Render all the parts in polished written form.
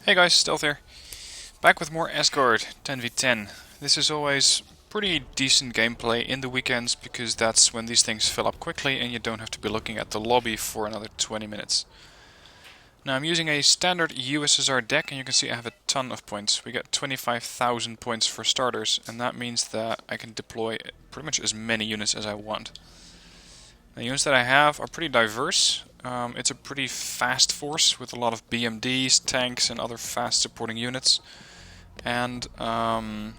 Hey guys, Stealth here. Back with more Asgard 10v10. This is always pretty decent gameplay in the weekends because that's when these things fill up quickly and you don't have to be looking at the lobby for another 20 minutes. Now I'm using a standard USSR deck and you can see I have a ton of points. We get 25,000 points for starters, and that means that I can deploy pretty much as many units as I want. The units that I have are pretty diverse. It's a pretty fast force with a lot of BMDs, tanks and other fast supporting units. And I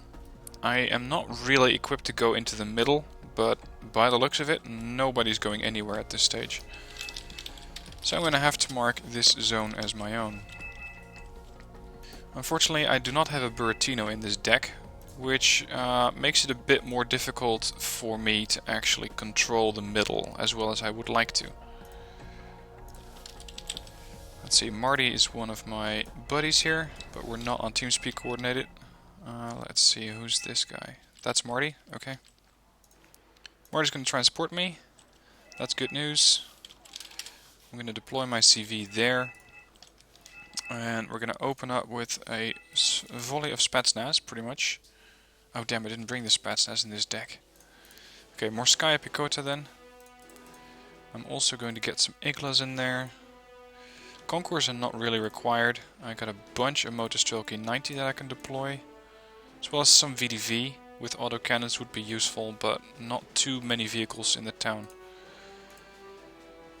am not really equipped to go into the middle, but by the looks of it, nobody's going anywhere at this stage. So I'm going to have to mark this zone as my own. Unfortunately, I do not have a Buratino in this deck, which makes it a bit more difficult for me to actually control the middle as well as I would like to. Let's see, Marty is one of my buddies here, but we're not on TeamSpeak coordinated. Let's see, who's this guy? That's Marty, okay. Marty's going to transport me. That's good news. I'm going to deploy my CV there. And we're going to open up with a volley of Spetsnaz, pretty much. Oh damn, I didn't bring the Spetsnaz in this deck. Okay, more Skya Picota then. I'm also going to get some Iglas in there. Concours are not really required. I got a bunch of Motostrelki 90 that I can deploy. As well as some VDV with autocannons would be useful, but not too many vehicles in the town.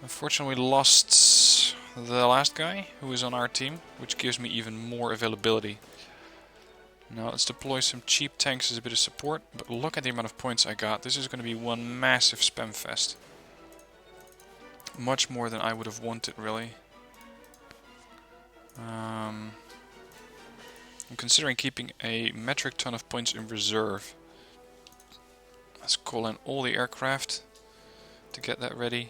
Unfortunately we lost the last guy who was on our team, which gives me even more availability. Now let's deploy some cheap tanks as a bit of support, but look at the amount of points I got. This is going to be one massive spam fest. Much more than I would have wanted, really. I'm considering keeping a metric ton of points in reserve. Let's call in all the aircraft to get that ready.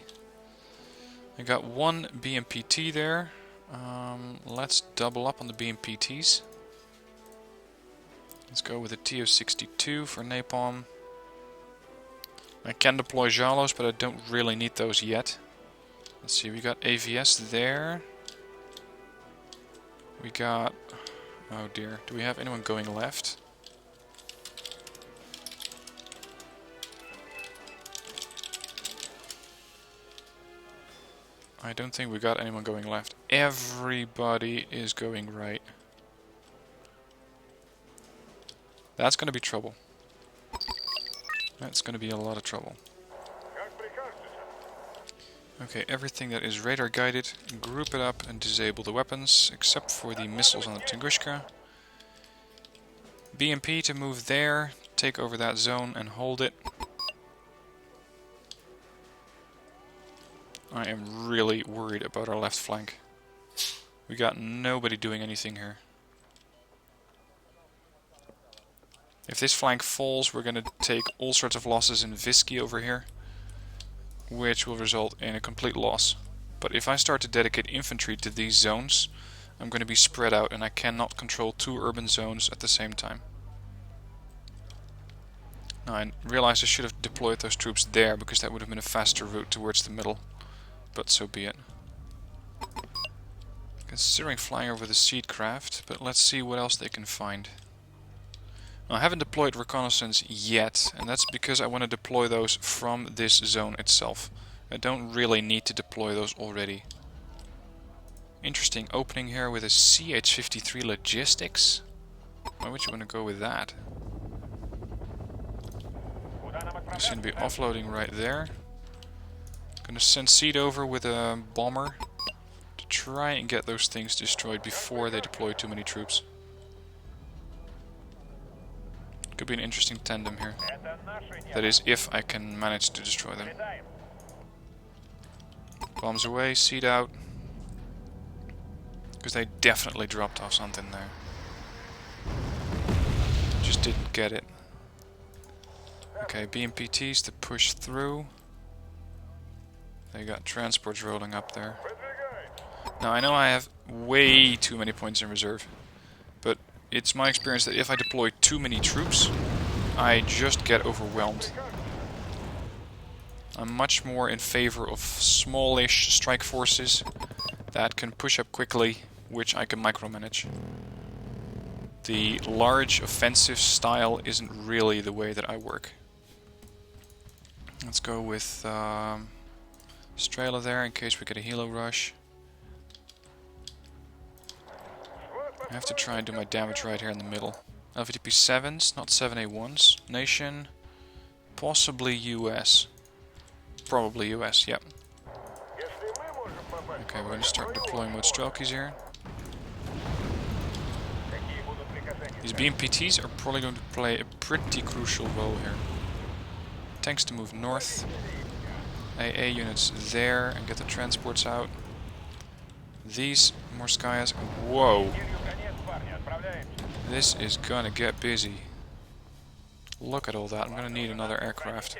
I got one BMPT there. Let's double up on the BMPTs. Let's go with a TO-62 for napalm. I can deploy Jalos, but I don't really need those yet. Let's see, we got AVS there. We got... oh dear, do we have anyone going left? I don't think we got anyone going left. Everybody is going right. That's going to be trouble. That's going to be a lot of trouble. Okay, everything that is radar guided, group it up and disable the weapons, except for the missiles on the Tunguska. BMP to move there, take over that zone and hold it. I am really worried about our left flank. We got nobody doing anything here. If this flank falls, we're going to take all sorts of losses in Visky over here, which will result in a complete loss. But if I start to dedicate infantry to these zones, I'm going to be spread out and I cannot control two urban zones at the same time. Now I realized I should have deployed those troops there because that would have been a faster route towards the middle, but so be it. Considering flying over the seed craft, but let's see what else they can find. I haven't deployed reconnaissance yet, and that's because I want to deploy those from this zone itself. I don't really need to deploy those already. Interesting opening here with a CH-53 logistics. Why would you want to go with that? I seem to be offloading right there. Gonna send Seed over with a bomber to try and get those things destroyed before they deploy too many troops. Could be an interesting tandem here. That is, if I can manage to destroy them. Bombs away, Seed out. Because they definitely dropped off something there. Just didn't get it. Okay, BMPTs to push through. They got transports rolling up there. Now I know I have way too many points in reserve, but it's my experience that if I deploy too many troops, I just get overwhelmed. I'm much more in favor of smallish strike forces that can push up quickly which I can micromanage. The large offensive style isn't really the way that I work. Let's go with Strela there in case we get a helo rush. I have to try and do my damage right here in the middle. LVDP 7s, not 7A1s. Nation, possibly US. Probably US, yep. Okay, we're going to start deploying mode Strelkies here. These BMPTs are probably going to play a pretty crucial role here. Tanks to move north. AA units there and get the transports out. These Morskayas. Whoa! This is gonna get busy. Look at all that. I'm gonna need another aircraft.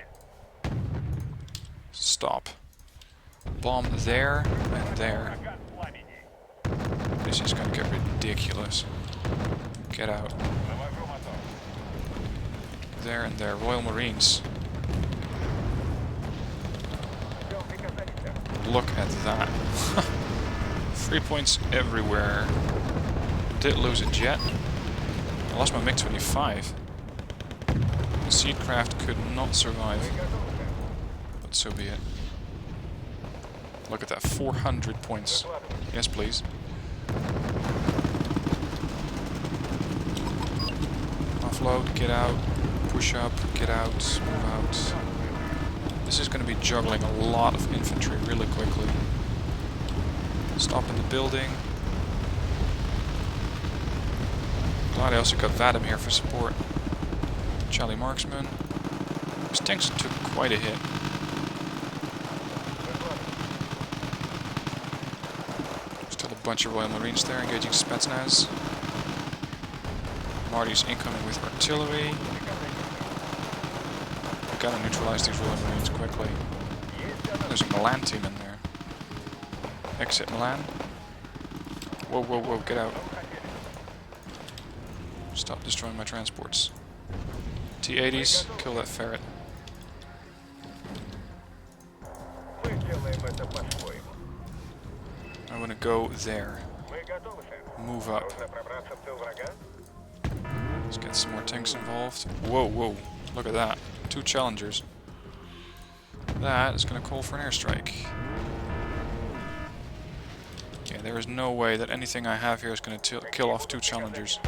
Stop. Bomb there and there. This is gonna get ridiculous. Get out. There and there. Royal Marines. Look at that. 3 points everywhere. Did lose a jet. I lost my MiG-25. The Seedcraft could not survive. But so be it. Look at that, 400 points. Yes, please. Offload, get out. Push up, get out, move out. This is going to be juggling a lot of infantry really quickly. Stop in the building. Glad I also got Vadim here for support. Charlie Marksman. These tanks took quite a hit. Still a bunch of Royal Marines there engaging Spetsnaz. Marty's incoming with artillery. Gotta neutralize these Royal Marines quickly. There's a Milan team in there. Exit Milan. Whoa, whoa, whoa, get out. Stop destroying my transports. T-80s, kill that ferret. I want to go there. Move up. Let's get some more tanks involved. Whoa, whoa, look at that. 2 challengers. That is going to call for an airstrike. Yeah, there is no way that anything I have here is going to kill off 2 challengers.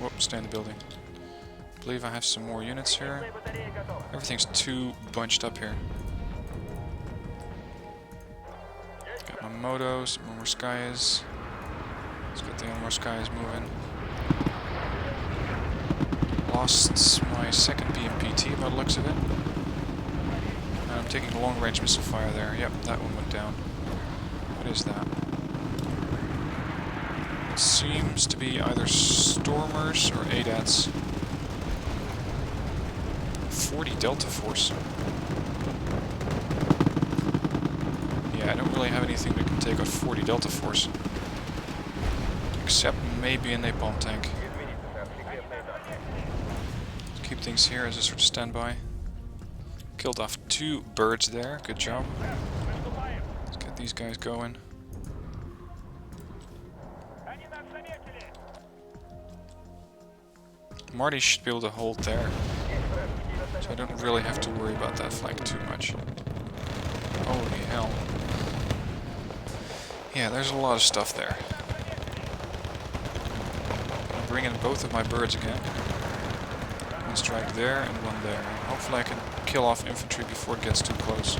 Whoop, stay in the building. I believe I have some more units here. Everything's too bunched up here. Got my motos, more Morskayas. Let's get the other Morskayas moving. Lost my second BMPT by the looks of it. And I'm taking long-range missile fire there. Yep, that one went down. What is that? It seems to be either Stormers or ADATs. 40 Delta Force. Yeah, I don't really have anything that can take out 40 Delta Force. Except maybe a napalm tank. Keep things here as a sort of standby. Killed off 2 birds there, good job. Let's get these guys going. Marty should be able to hold there, so I don't really have to worry about that flank too much. Holy hell. Yeah, there's a lot of stuff there. I'm bringing both of my birds again. One strike there and one there. Hopefully I can kill off infantry before it gets too close.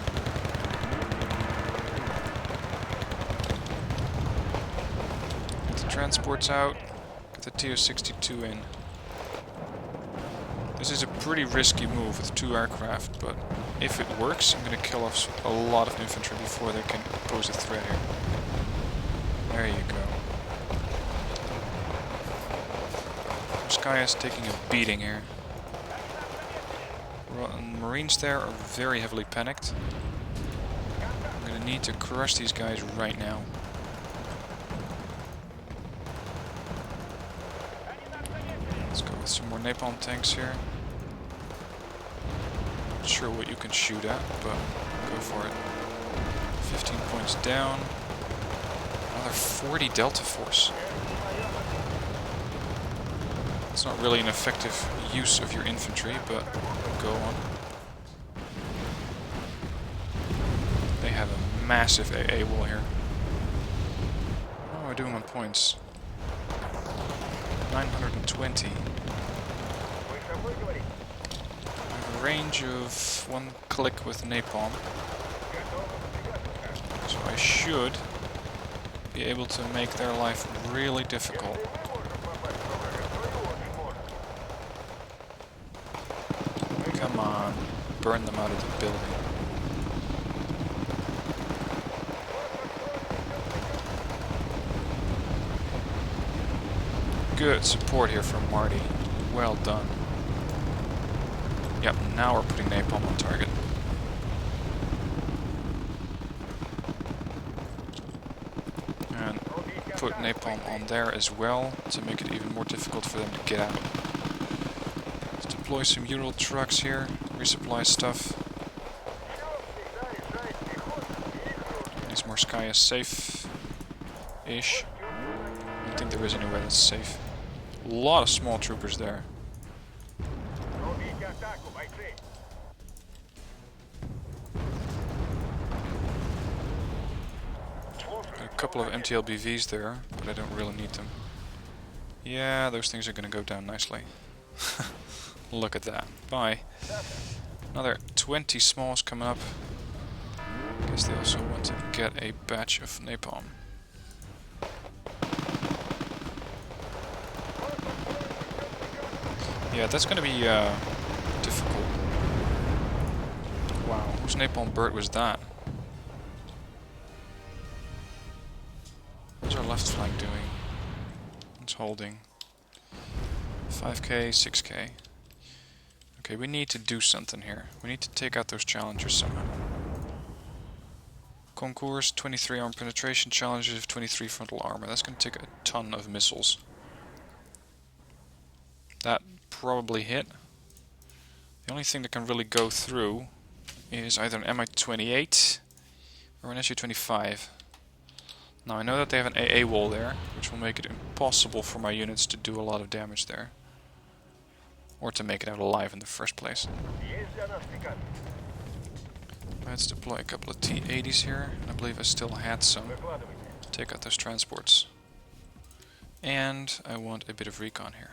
Get the transports out. Get the TO-62 in. This is a pretty risky move with 2 aircraft, but if it works, I'm going to kill off a lot of infantry before they can pose a threat here. There you go. Morskaya's taking a beating here. Marines there are very heavily panicked. I'm going to need to crush these guys right now. Let's go with some more napalm tanks here. Not sure what you can shoot at, but go for it. 15 points down. 40 Delta Force. It's not really an effective use of your infantry, but go on. They have a massive AA wall here. How am I doing on points? 920. I have a range of 1 click with napalm. So I should be able to make their life really difficult. Come on, burn them out of the building. Good support here from Marty. Well done. Yep, now we're putting napalm on target. And put napalm on there as well to make it even more difficult for them to get out. Let's deploy some Ural trucks here, resupply stuff. Is Morskaya safe-ish? I don't think there is anywhere that's safe. A lot of small troopers there. A couple of MTLBVs there, but I don't really need them. Yeah, those things are gonna go down nicely. Look at that. Bye. Another 20 smalls coming up. Guess they also want to get a batch of napalm. Yeah, that's gonna be difficult. Wow, whose napalm bird was that? What's our left flank doing? It's holding. 5k, 6k. Okay, we need to do something here. We need to take out those challengers somehow. Concours, 23 armor penetration, challengers of 23 frontal armor. That's going to take a ton of missiles. That probably hit. The only thing that can really go through is either an Mi-28 or an Su-25. Now I know that they have an AA wall there, which will make it impossible for my units to do a lot of damage there. Or to make it out alive in the first place. Let's deploy a couple of T-80s here. I believe I still had some. Take out those transports. And I want a bit of recon here.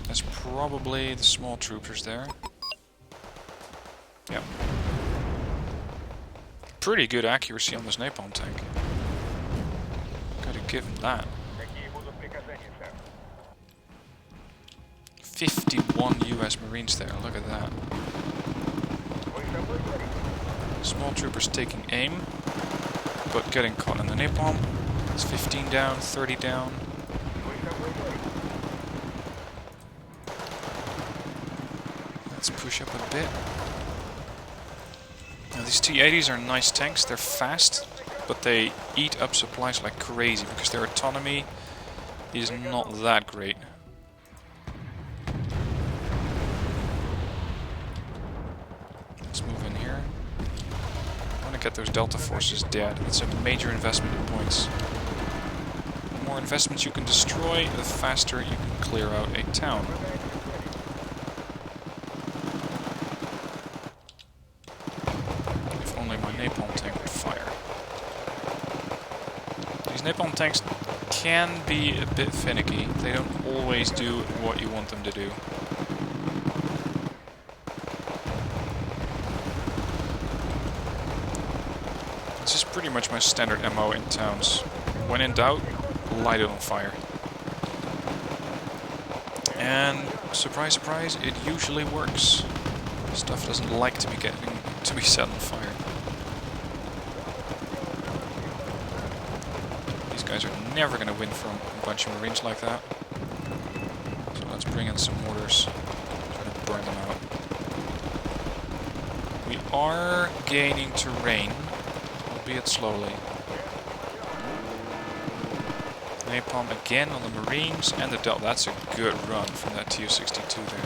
That's probably the small troopers there. Yep. Pretty good accuracy on this napalm tank. Gotta give him that. 51 US Marines there, look at that. Small troopers taking aim, but getting caught in the napalm. It's 15 down, 30 down. Let's push up a bit. Now these T-80s are nice tanks, they're fast, but they eat up supplies like crazy because their autonomy is not that great. Let's move in here. I want to get those Delta forces dead. It's a major investment in points. The more investments you can destroy, the faster you can clear out a town. If only my napalm tank would fire. These napalm tanks can be a bit finicky. They don't always do what you want them to do. This is pretty much my standard MO in towns. When in doubt, light it on fire. And surprise, surprise, it usually works. Stuff doesn't like to be set on fire. These guys are never going to win from a bunch of Marines like that. So let's bring in some mortars, try to burn them out. We are gaining terrain, albeit slowly. Napalm again on the Marines and the Delta. That's a good run from that Tu-62 there.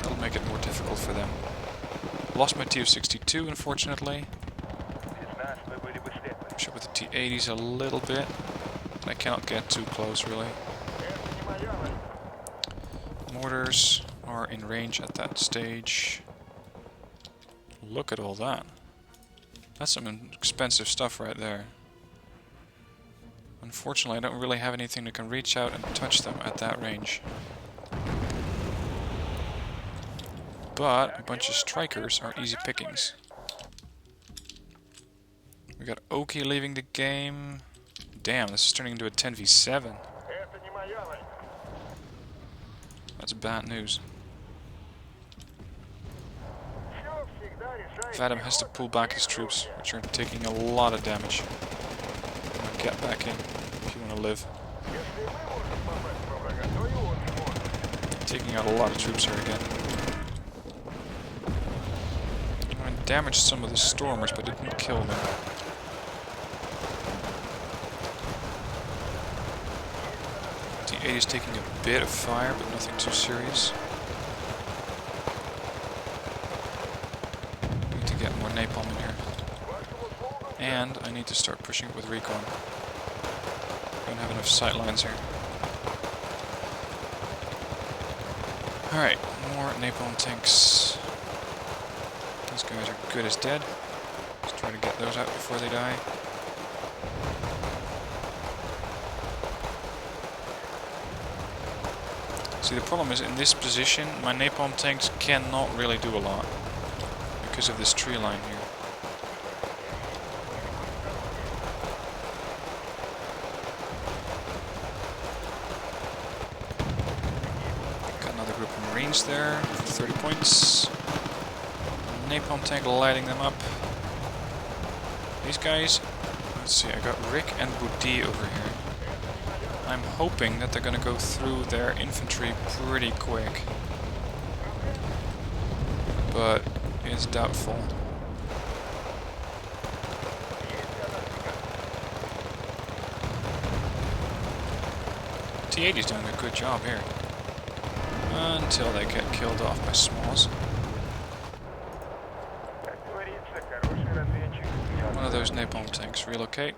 That'll make it more difficult for them. Lost my Tu-62 unfortunately. Push up with the T-80s a little bit. I cannot get too close, really. Mortars are in range at that stage. Look at all that. That's some expensive stuff right there. Unfortunately, I don't really have anything that can reach out and touch them at that range. But a bunch of strikers are easy pickings. We got Oki leaving the game. Damn, this is turning into a 10v7. That's bad news. Vadim has to pull back his troops, which are taking a lot of damage. Get back in if you want to live. Taking out a lot of troops here again. I damaged some of the stormers, but didn't kill them. T-80 is taking a bit of fire, but nothing too serious. Need to get more napalm in here. And I need to start pushing it with recon. Don't have enough sight lines here. Alright, more napalm tanks. These guys are good as dead. Let's try to get those out before they die. See, the problem is in this position, my napalm tanks cannot really do a lot because of this tree line here. Got another group of Marines there for 30 points. Napalm tank lighting them up. These guys, let's see, I got Rick and Boudi over here. I'm hoping that they're going to go through their infantry pretty quick. But it's doubtful. T-80 is doing a good job here. Until they get killed off by smalls. One of those napalm tanks relocate.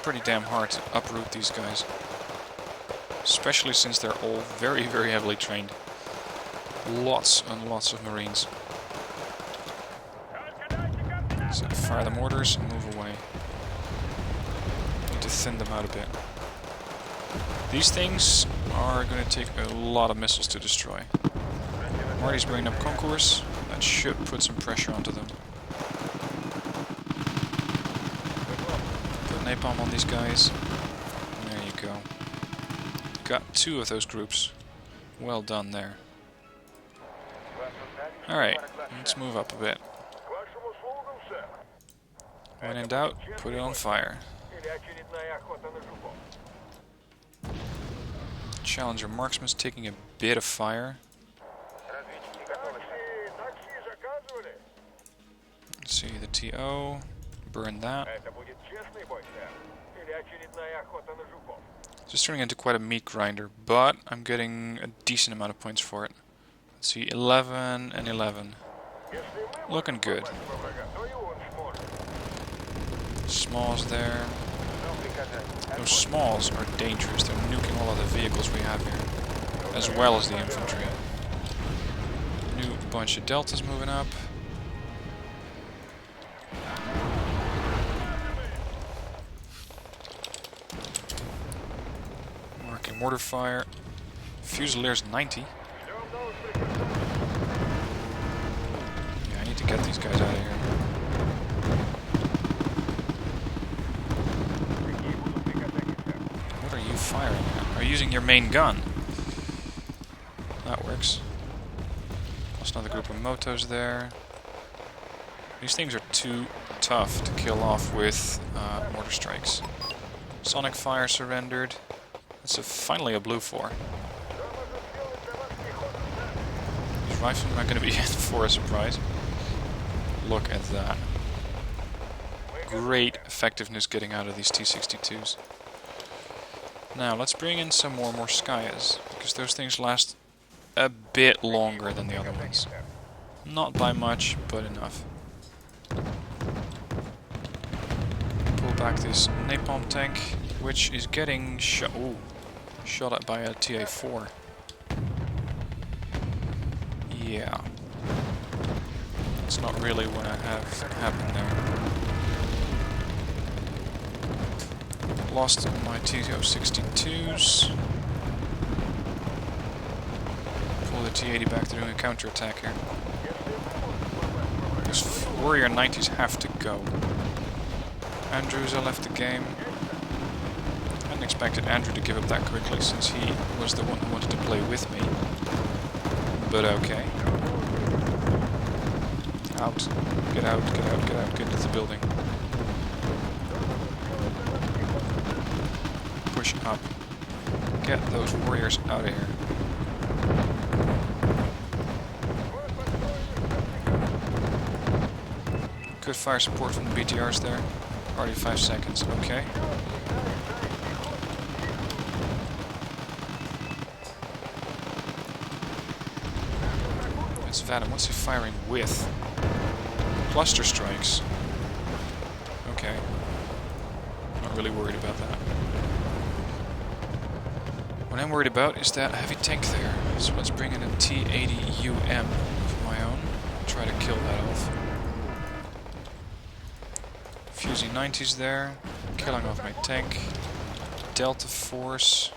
Pretty damn hard to uproot these guys, especially since they're all very, very heavily trained. Lots and lots of Marines. So fire the mortars and move away. Need to thin them out a bit. These things are going to take a lot of missiles to destroy. Marty's bringing up concourse. That should put some pressure onto them. Napalm on these guys. There you go. Got two of those groups. Well done there. Alright, let's move up a bit. When in doubt, put it on fire. Challenger marksman's taking a bit of fire. Let's see, the TO. Burn that. Just turning into quite a meat grinder, but I'm getting a decent amount of points for it. Let's see, 11 and 11. Looking good. Smalls there. Those smalls are dangerous. They're nuking all of the vehicles we have here, as well as the infantry. New bunch of deltas moving up. Mortar fire. Fusilier's 90. Yeah, I need to get these guys out of here. What are you firing at? Are you using your main gun? That works. There's another group of motos there. These things are too tough to kill off with mortar strikes. Sonic fire surrendered. That's finally a blue 4. These riflemen are going to be in for a surprise. Look at that. Great effectiveness getting out of these T-62s. Now let's bring in some more Morskayas, because those things last a bit longer than the other ones. Not by much, but enough. Pull back this napalm tank, which is getting shot at by a TA-4. Yeah. That's not really what I have happen there. Lost my TO-62s. Pull the T-80 back to doing a counterattack here. Those Warrior 90s have to go. Andrews left the game. I hadn't expected Andrew to give up that quickly since he was the one who wanted to play with me. But okay. Out. Get out, get out, get out, get into the building. Push up. Get those warriors out of here. Good fire support from the BTRs there. Already 5 seconds, okay. That's Vadim. What's he firing with? Cluster strikes. Okay. Not really worried about that. What I'm worried about is that heavy tank there. So let's bring in a T-80UM of my own. Try to kill that off. Fusing 90s there. Killing off my tank. Delta Force.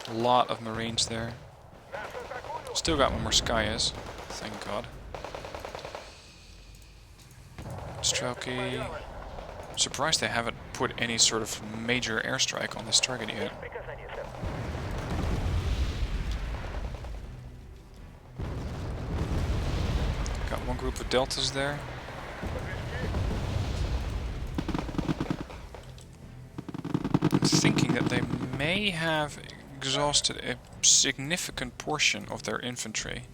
A lot of Marines there. Still got my Morskayas. Thank God. Strelky. Surprised they haven't put any sort of major airstrike on this target yet. Got one group of deltas there. I'm thinking that they may have exhausted a significant portion of their infantry,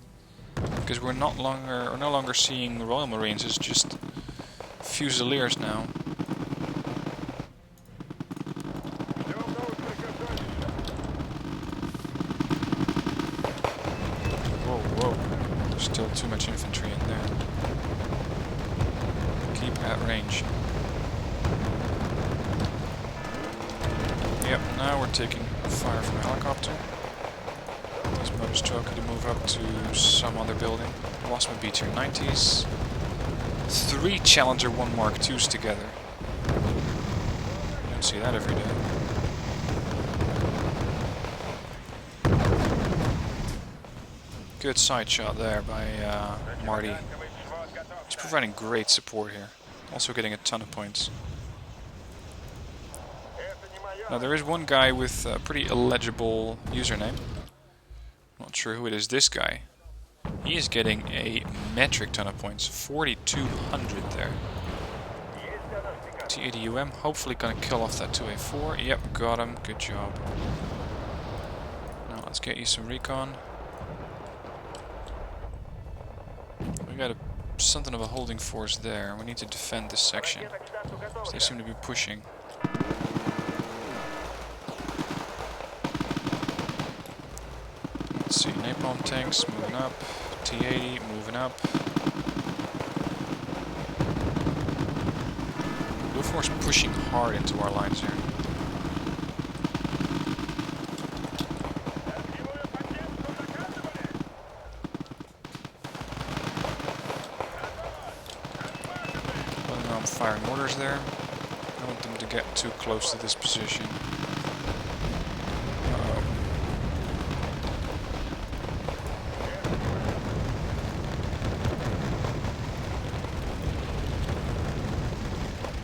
because we're no longer seeing Royal Marines as just Fusiliers now. Whoa, whoa. There's still too much infantry in there. Keep at range. Yep, now we're taking fire from a helicopter. These motors Stroker to move up to some other building. Lost my BTR 90s. 3 Challenger 1 Mark IIs together. You don't see that every day. Good side shot there by Marty. He's providing great support here. Also getting a ton of points. Now there is one guy with a pretty illegible username. Not sure who it is, this guy. He is getting a metric ton of points. 4,200 there. T-80UM, hopefully gonna kill off that 2A4. Yep, got him. Good job. Now let's get you some recon. We got something of a holding force there. We need to defend this section. So they seem to be pushing. Let's see, napalm tanks moving up. T-80 moving up. Blue Force pushing hard into our lines here. Well, I'm firing mortars there. I don't want them to get too close to this position.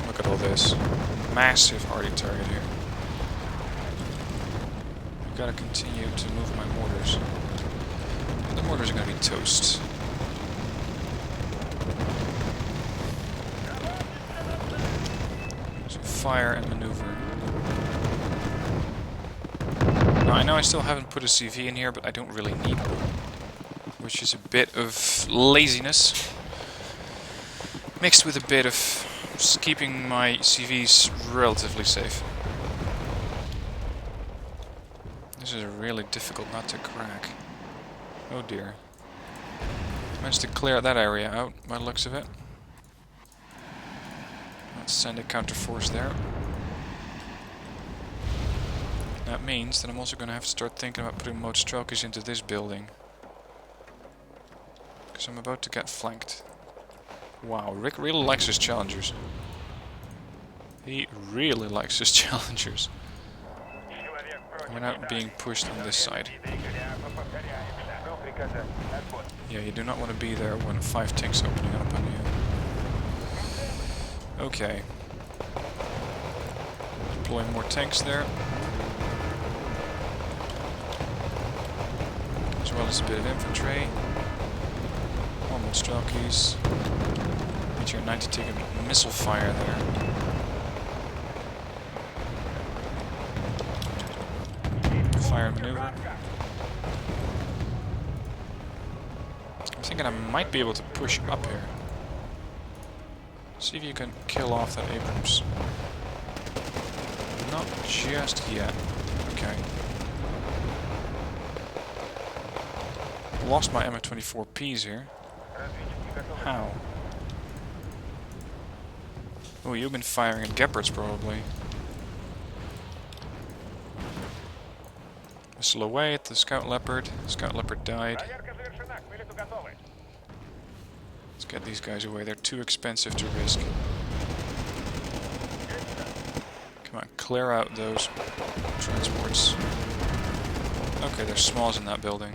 Look at all this. Massive hardy target here. I've got to continue to move my mortars. The mortars are going to be toast. So fire and maneuver. Now I know I still haven't put a CV in here, but I don't really need one. Which is a bit of laziness. Mixed with a bit of keeping my CVs relatively safe. This is really difficult not to crack. Oh dear. Managed to clear that area out by the looks of it. Let's send a counterforce there. That means that I'm also going to have to start thinking about putting Mostrelkis into this building. Because I'm about to get flanked. Wow, Rick really likes his challengers. He really likes his challengers. We're now being pushed on this side. Yeah, you do not want to be there when 5 tanks opening up on you. Okay. Deploy more tanks there. As well as a bit of infantry. Almost Strelkies. Meteor 90 taking missile fire there. Fire maneuver. I'm thinking I might be able to push up here. See if you can kill off that Abrams. Not just yet. Okay. Lost my MF-24Ps here. How? Oh, you've been firing at Gepards probably. Missile away at the Scout Leopard. Scout Leopard died. Let's get these guys away. They're too expensive to risk. Come on, clear out those transports. Okay, there's smalls in that building.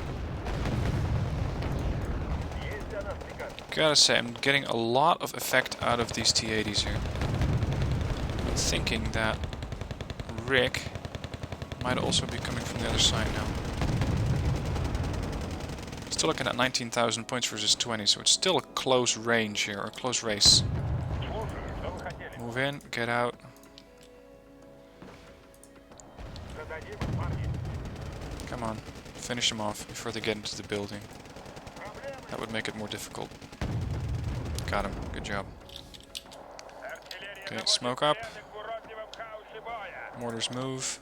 Gotta say, I'm getting a lot of effect out of these T-80s here. I'm thinking that Rick might also be coming from the other side now. Still looking at 19,000 points versus 20, so it's still a close range here, or a close race. Move in, get out. Come on, finish them off before they get into the building. That would make it more difficult. Got him, good job. Okay, smoke up. Mortars move.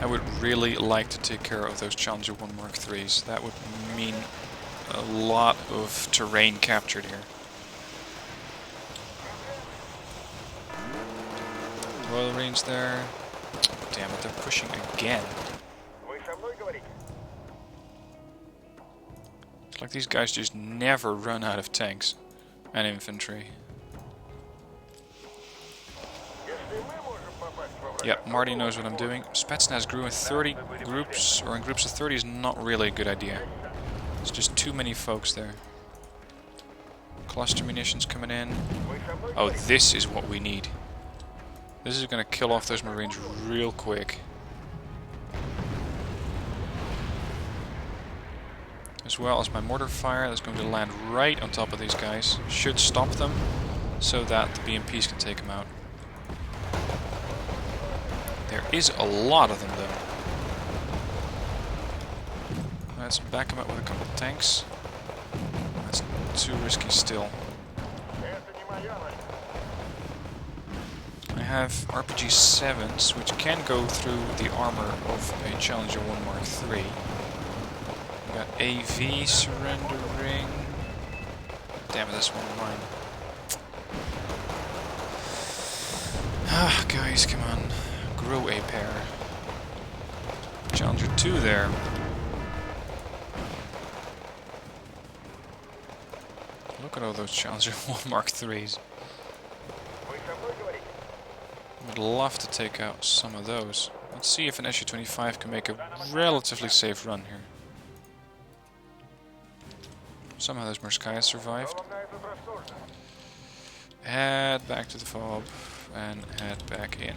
I would really like to take care of those Challenger 1 Mark IIIs. That would mean a lot of terrain captured here. Royal Marines there. Damn it, they're pushing again. It's like these guys just never run out of tanks and infantry. Yep, Marty knows what I'm doing. Spetsnaz grew in 30 groups, or in groups of 30 is not really a good idea. It's just too many folks there. Cluster munitions coming in. Oh, this is what we need. This is going to kill off those Marines real quick. As well as my mortar fire that's going to land right on top of these guys. Should stop them so that the BMPs can take them out. There is a lot of them though. Let's back them up with a couple of tanks. That's too risky still. I have RPG 7s which can go through the armor of a Challenger 1 Mark III. We got AV surrendering. Damn it, that's one of mine. Ah, guys, come on. Grow a pair. Challenger 2 there. Look at all those Challenger 1 Mark IIIs. Would love to take out some of those. Let's see if an Su-25 can make a relatively safe run here. Somehow those Merskaya survived. Head back to the fob and head back in.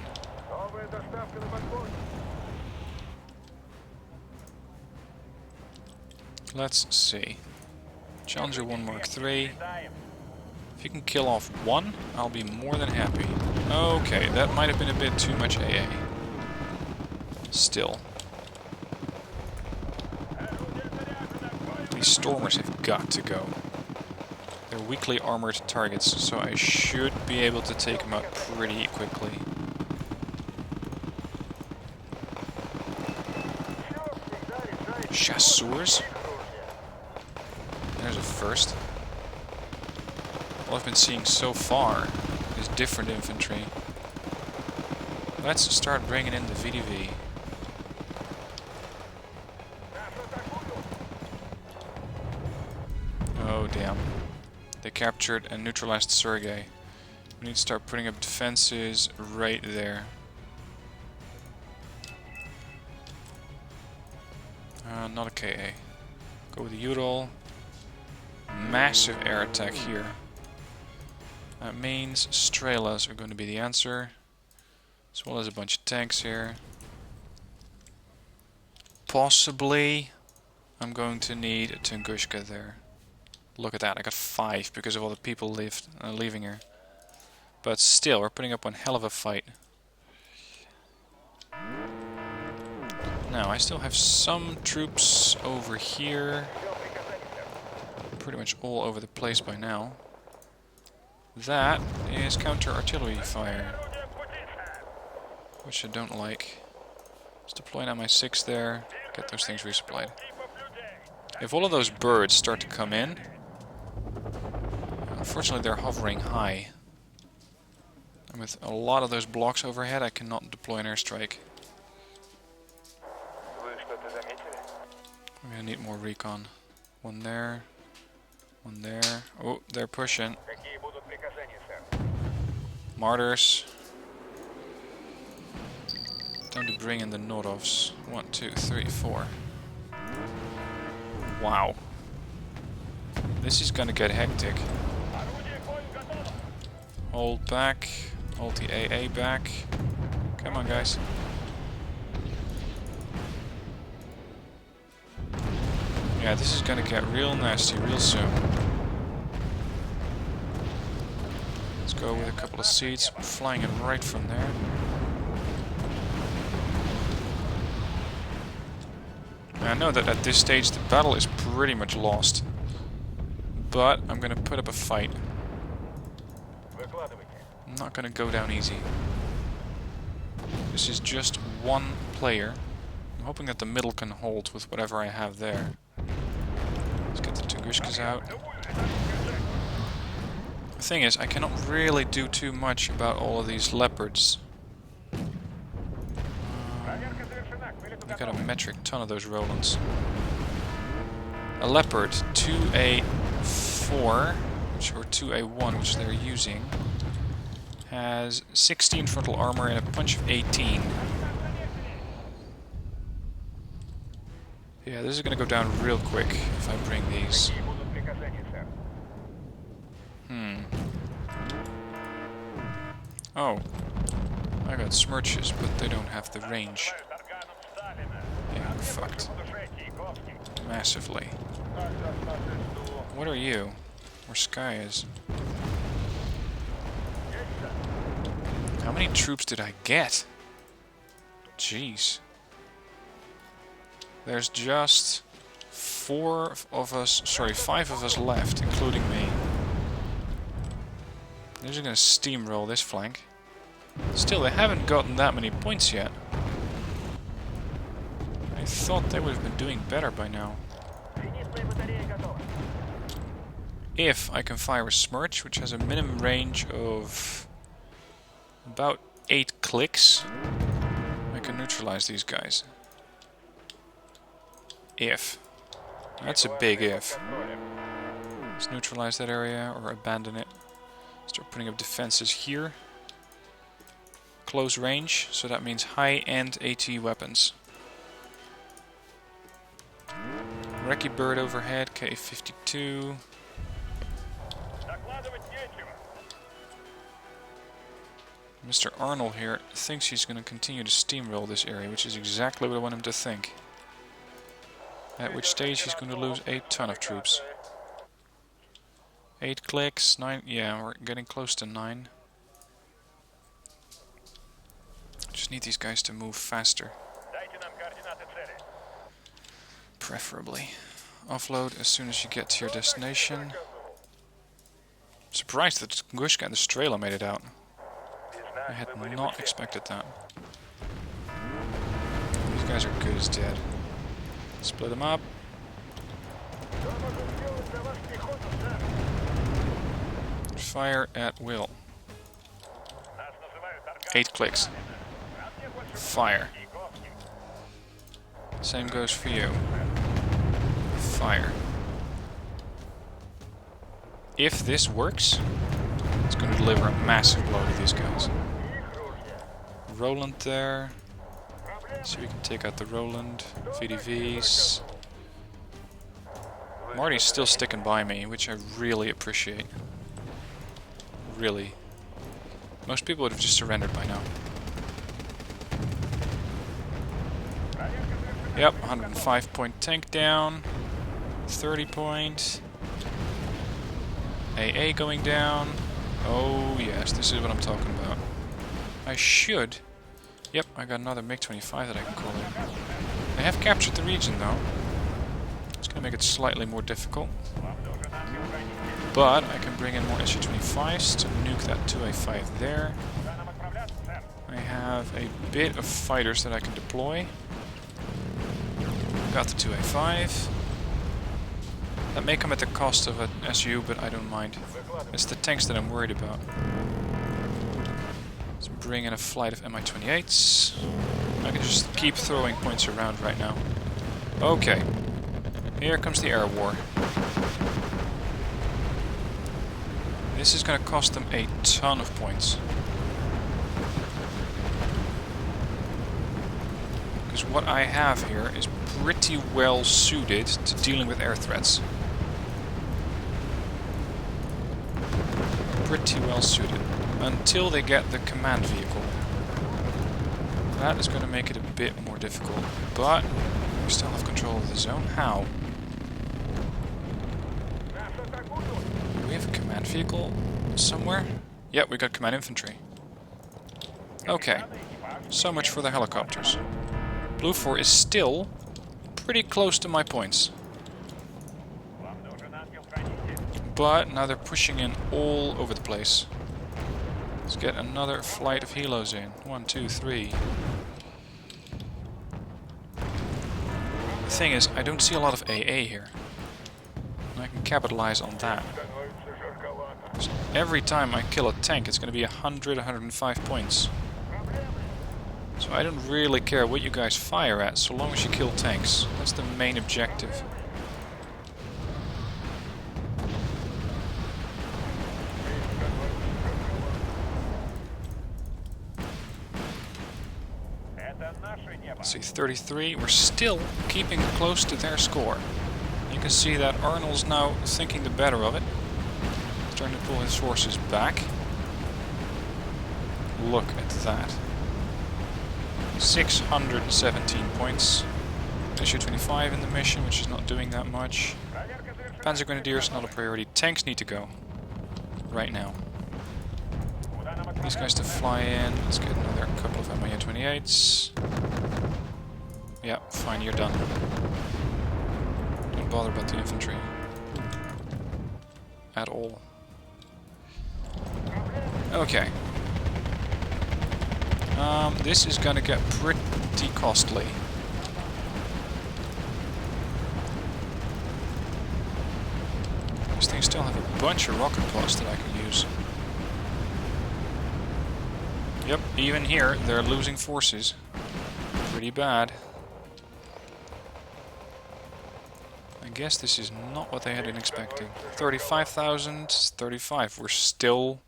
Let's see. Challenger 1 Mark III. If you can kill off one, I'll be more than happy. Okay, that might have been a bit too much AA. Still. These Stormers have got to go. They're weakly armored targets, so I should be able to take them out pretty quickly. Chasseurs. There's a first. All I've been seeing so far is different infantry. Let's start bringing in the VDV. Oh damn. They captured and neutralized Sergei. We need to start putting up defenses right there. Not a KA. Go with the Ural. Massive air attack here. That means Strelas are going to be the answer. As well as a bunch of tanks here. Possibly I'm going to need a Tunguska there. Look at that, I got 5 because of all the people leaving here. But still, we're putting up one hell of a fight. Now, I still have some troops over here. Pretty much all over the place by now. That is counter-artillery fire, which I don't like. Let's deploy now my 6 there, get those things resupplied. If all of those birds start to come in, unfortunately they're hovering high. And with a lot of those blocks overhead, I cannot deploy an airstrike. I'm gonna need more recon. One there. One there. Oh, they're pushing. Martyrs. Time to bring in the Norovs. 1, 2, 3, 4. Wow. This is gonna get hectic. Hold back. Hold the AA back. Come on, guys. Yeah, this is gonna get real nasty real soon. Let's go with a couple of seeds, flying in right from there. I know that at this stage the battle is pretty much lost, but I'm gonna put up a fight. I'm not gonna go down easy. This is just one player. I'm hoping that the middle can hold with whatever I have there. Let's get the Tungushkas out. The thing is, I cannot really do too much about all of these leopards. I got a metric ton of those Rolands. A leopard 2A4, or 2A1, which they're using, has 16 frontal armor and a punch of 18. Yeah, this is gonna go down real quick if I bring these. Oh. I got smirches, but they don't have the range. Yeah, we're fucked. Massively. What are you? Where Sky is? How many troops did I get? Jeez. There's just 5 of us left, including me. They're just gonna steamroll this flank. Still, they haven't gotten that many points yet. I thought they would have been doing better by now. If I can fire a Smirch, which has a minimum range of about 8 clicks, I can neutralize these guys. If. That's a big if. Let's neutralize that area or abandon it. Start putting up defenses here. Close range, so that means high-end AT weapons. Wrecky Bird overhead, K-52. Mr. Arnold here thinks he's going to continue to steamroll this area, which is exactly what I want him to think. At which stage he's going to lose a ton of troops. 8 clicks, 9, yeah, we're getting close to 9. Just need these guys to move faster. Preferably. Offload as soon as you get to your destination. Surprised that Tunguska and the Strela made it out. I had not expected that. These guys are good as dead. Split them up. Fire at will. 8 clicks. Fire. Same goes for you. Fire. If this works, it's going to deliver a massive blow to these guys. Roland there. So we can take out the Roland. VDVs. Marty's still sticking by me, which I really appreciate. Really. Most people would have just surrendered by now. Yep, 105 point tank down. 30 point. AA going down. Oh yes, this is what I'm talking about. I should... Yep, I got another MiG-25 that I can call in. They have captured the region though. It's going to make it slightly more difficult. But I can bring in more Su-25s to nuke that 2A5 there. I have a bit of fighters that I can deploy. Got the 2A5. That may come at the cost of an SU, but I don't mind. It's the tanks that I'm worried about. Let's bring in a flight of Mi-28s. I can just keep throwing points around right now. Okay. Here comes the air war. This is going to cost them a ton of points. Because what I have here is pretty well suited to dealing with air threats. Pretty well suited. Until they get the command vehicle. That is going to make it a bit more difficult. But we still have control of the zone. How? Do we have a command vehicle somewhere? Yep, we got command infantry. Okay. So much for the helicopters. Blue 4 is still pretty close to my points. But now they're pushing in all over the place. Let's get another flight of helos in. 1, 2, 3. The thing is, I don't see a lot of AA here. And I can capitalize on that. So every time I kill a tank, it's going to be 100, 105 points. So I don't really care what you guys fire at, so long as you kill tanks. That's the main objective. Let's see, 33. We're still keeping close to their score. You can see that Arnold's now thinking the better of it. Trying to pull his forces back. Look at that. 617 points. Su-25 in the mission, which is not doing that much. Panzer Grenadiers, not a priority. Tanks need to go. Right now. These guys to fly in. Let's get another couple of Mi-28s. Yeah, fine, you're done. Don't bother about the infantry. At all. Okay. This is gonna get pretty costly. These things still have a bunch of rocket pods that I can use. Yep, even here, they're losing forces. Pretty bad. I guess this is not what they had been expecting. 35,000, 35. We're still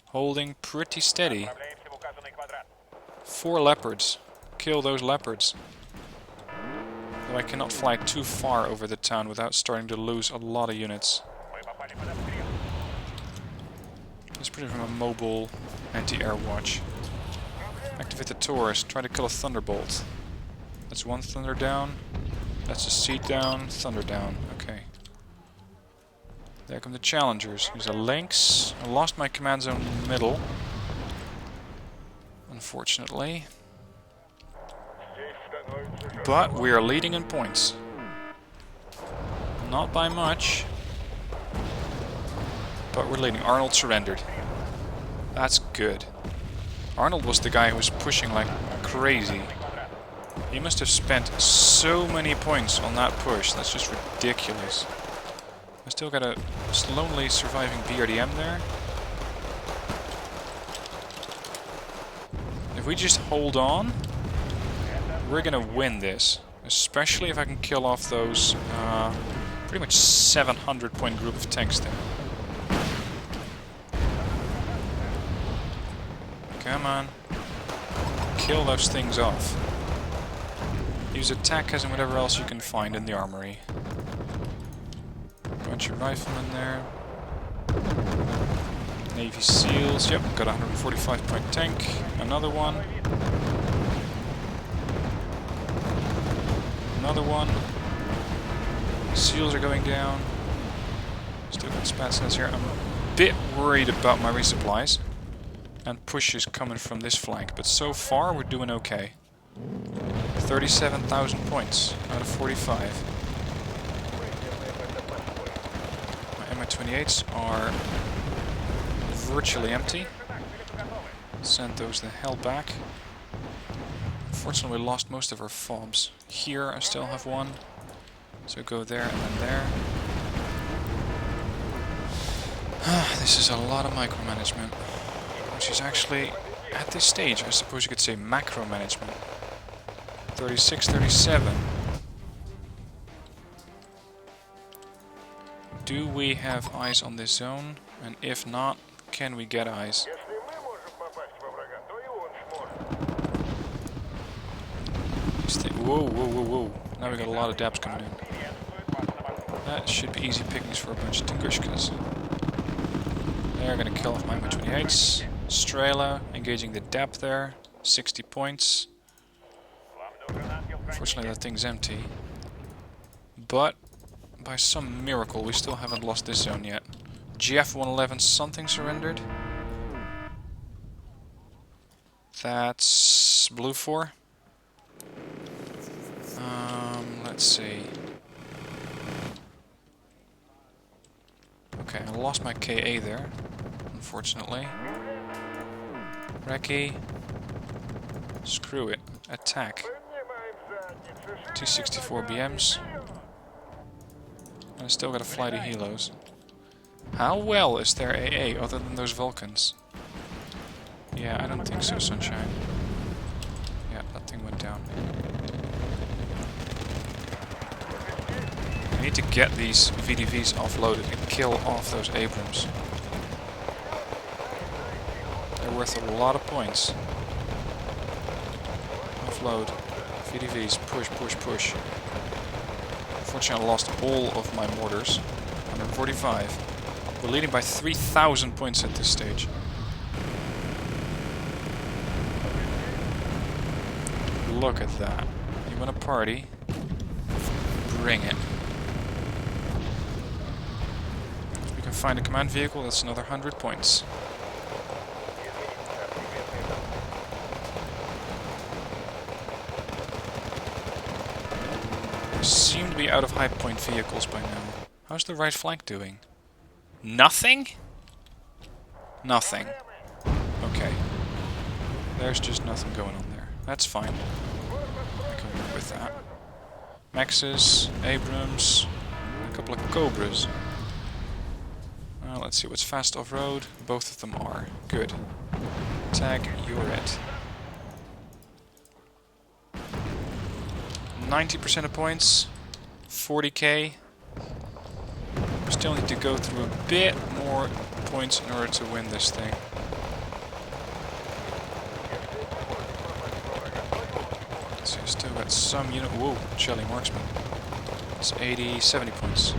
holding pretty steady. 4 leopards. Kill those leopards. Though I cannot fly too far over the town without starting to lose a lot of units. Let's put it from a mobile anti-air watch. Activate the Taurus. Try to kill a Thunderbolt. That's 1 Thunder down. That's a Seed down. Thunder down. Okay. There come the Challengers. Here's a Lynx. I lost my command zone in the middle. Unfortunately. But we are leading in points. Not by much. But we're leading. Arnold surrendered. That's good. Arnold was the guy who was pushing like crazy. He must have spent so many points on that push. That's just ridiculous. I still got a slowly surviving BRDM there. If we just hold on, we're gonna win this. Especially if I can kill off those pretty much 700 point group of tanks there. Come on. Kill those things off. Use attackers and whatever else you can find in the armory. Bunch of riflemen there. Navy SEALs. Yep, got a 145 point tank. Another one. Another one. SEALs are going down. Still got Spatsnaz here. I'm a bit worried about my resupplies. And pushes coming from this flank. But so far we're doing okay. 37,000 points out of 45. My Mi-28s are virtually empty. Send those the hell back. Unfortunately we lost most of our fobs. Here I still have one. So go there and then there. This is a lot of micromanagement. Which is actually, at this stage, I suppose you could say macro management. 36, 37. Do we have eyes on this zone? And if not, can we get eyes? Whoa, whoa, whoa, whoa. Now we got a lot of dabs coming in. That should be easy pickings for a bunch of Tungushkas. They're gonna kill off my Mi-28s. Strela engaging the depth there. 60 points. Unfortunately that thing's empty. But by some miracle we still haven't lost this zone yet. GF-111 something surrendered. That's Blue 4. Let's see. Okay, I lost my KA there, unfortunately. Recce. Screw it. Attack. 264 BMs. And I still gotta fly to helos. How well is their AA other than those Vulcans? Yeah, I don't think so, Sunshine. Yeah, that thing went down. I need to get these VDVs offloaded and kill off those Abrams. They're worth a lot of points. Offload. VDVs. Push, push, push. Unfortunately I lost all of my mortars. 145. We're leading by 3,000 points at this stage. Look at that. You want a party? Bring it. If we can find a command vehicle, that's another 100 points. We seem to be out of high point vehicles by now. How's the right flank doing? Nothing? Nothing. Okay. There's just nothing going on there. That's fine. I can work with that. Maxes, Abrams, a couple of Cobras. Well, let's see what's fast off-road. Both of them are. Good. Tag, you're it. 90% of points. 40k. We still need to go through a bit more points in order to win this thing. So you still got some unit. Whoa, Shelly Marksman. It's 80, 70 points.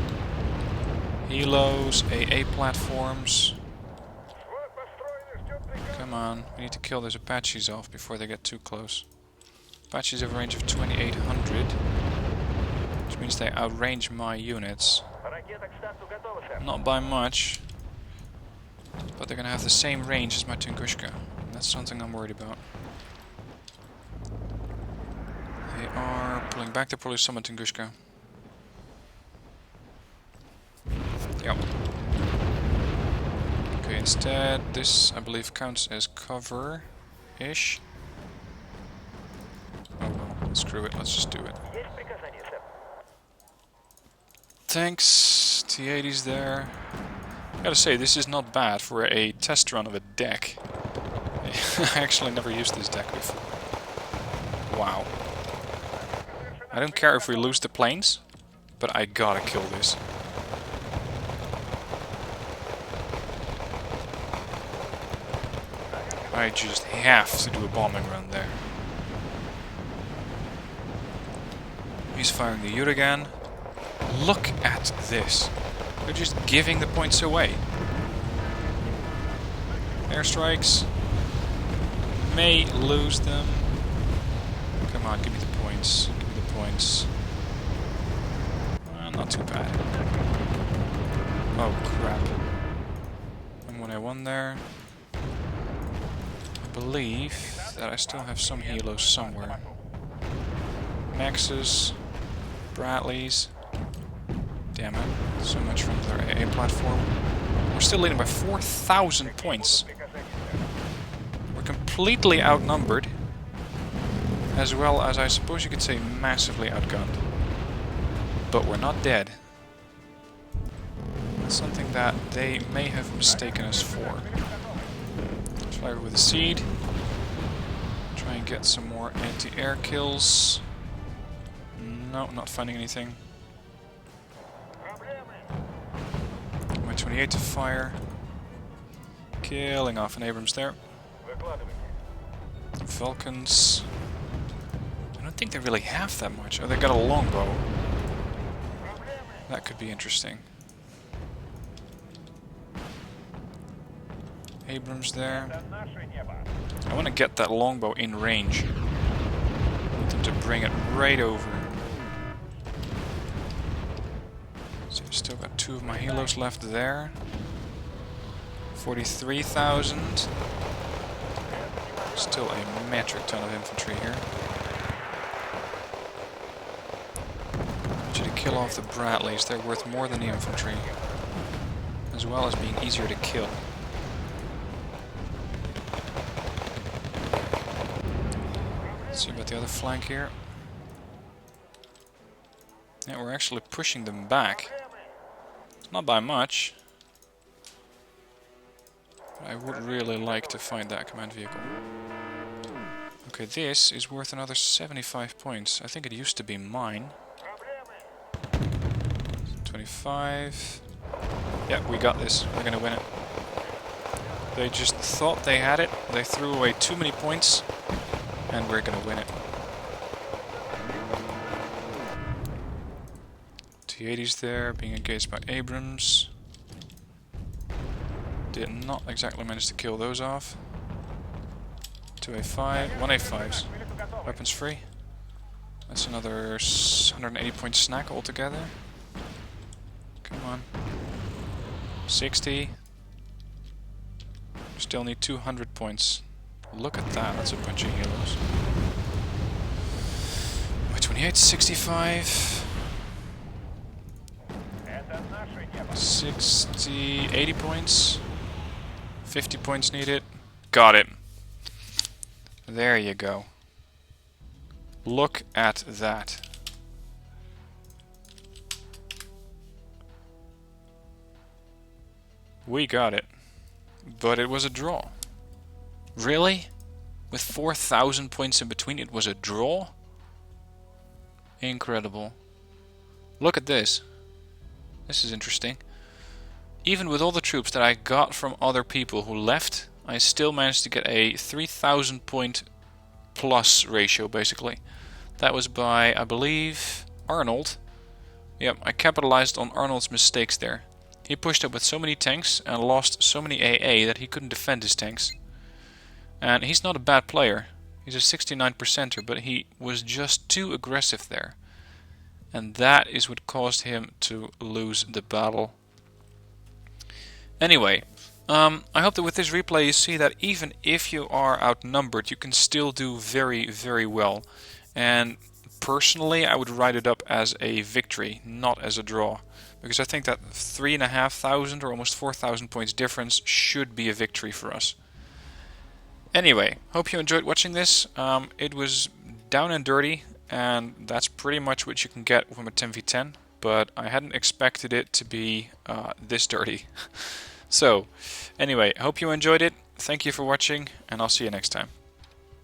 Helos, AA platforms. Come on, we need to kill those Apaches off before they get too close. Apaches have a range of 2,800, which means they outrange my units. Not by much, but they're gonna have the same range as my Tungushka. That's something I'm worried about. They are pulling back. They're probably summon Tungushka. Yep. Okay, instead, this I believe counts as cover-ish. Oh well. Screw it, let's just do it. Tanks, T-80's there. I gotta say, this is not bad for a test run of a deck. I actually never used this deck before. Wow. I don't care if we lose the planes, but I gotta kill this. I just have to do a bombing run there. He's firing the Uragan. Look at this. They're just giving the points away. Airstrikes. May lose them. Come on, give me the points. Give me the points. Not too bad. Oh crap. And when I won there, I believe that I still have some helos somewhere. Maxes, Bradleys. Damn it. So much from their AA platform. We're still leading by 4,000 points. We're completely outnumbered. As well as, I suppose you could say, massively outgunned. But we're not dead. That's something that they may have mistaken us for. Fly over with a seed. Try and get some more anti-air kills. No, not finding anything. My 28 to fire. Killing off an Abrams there. Falcons. I don't think they really have that much. Oh, they got a longbow. That could be interesting. Abrams there. I want to get that longbow in range. I want them to bring it right over. So I've still got 2 of my helos left there. 43,000. Still a metric ton of infantry here. I want you to kill off the Bradleys. They're worth more than the infantry. As well as being easier to kill. Let's see about the other flank here. Yeah, we're actually pushing them back. Not by much. But I would really like to find that command vehicle. Okay, this is worth another 75 points. I think it used to be mine. 25. Yeah, we got this. We're gonna win it. They just thought they had it. They threw away too many points. And we're gonna win it. T-80's there, being engaged by Abrams. Did not exactly manage to kill those off. 2 A5, 1 A5s. Weapons free. That's another 180 point snack altogether. Come on. 60. Still need 200 points. Look at that, that's a bunch of heroes. My 28, 65. 60, 80 points. 50 points needed. Got it. There you go. Look at that. We got it. But it was a draw. Really? With 4,000 points in between, it was a draw? Incredible. Look at this. This is interesting. Even with all the troops that I got from other people who left, I still managed to get a 3,000 point plus ratio, basically. That was by, I believe, Arnold. Yep, I capitalized on Arnold's mistakes there. He pushed up with so many tanks and lost so many AA that he couldn't defend his tanks. And he's not a bad player. He's a 69%er, but he was just too aggressive there. And that is what caused him to lose the battle. Anyway, I hope that with this replay you see that even if you are outnumbered, you can still do very, very well. And personally, I would write it up as a victory, not as a draw. Because I think that 3,500 or almost 4,000 points difference should be a victory for us. Anyway, hope you enjoyed watching this. It was down and dirty, and that's pretty much what you can get from a 10v10, but I hadn't expected it to be this dirty. So, anyway, I hope you enjoyed it. Thank you for watching, and I'll see you next time.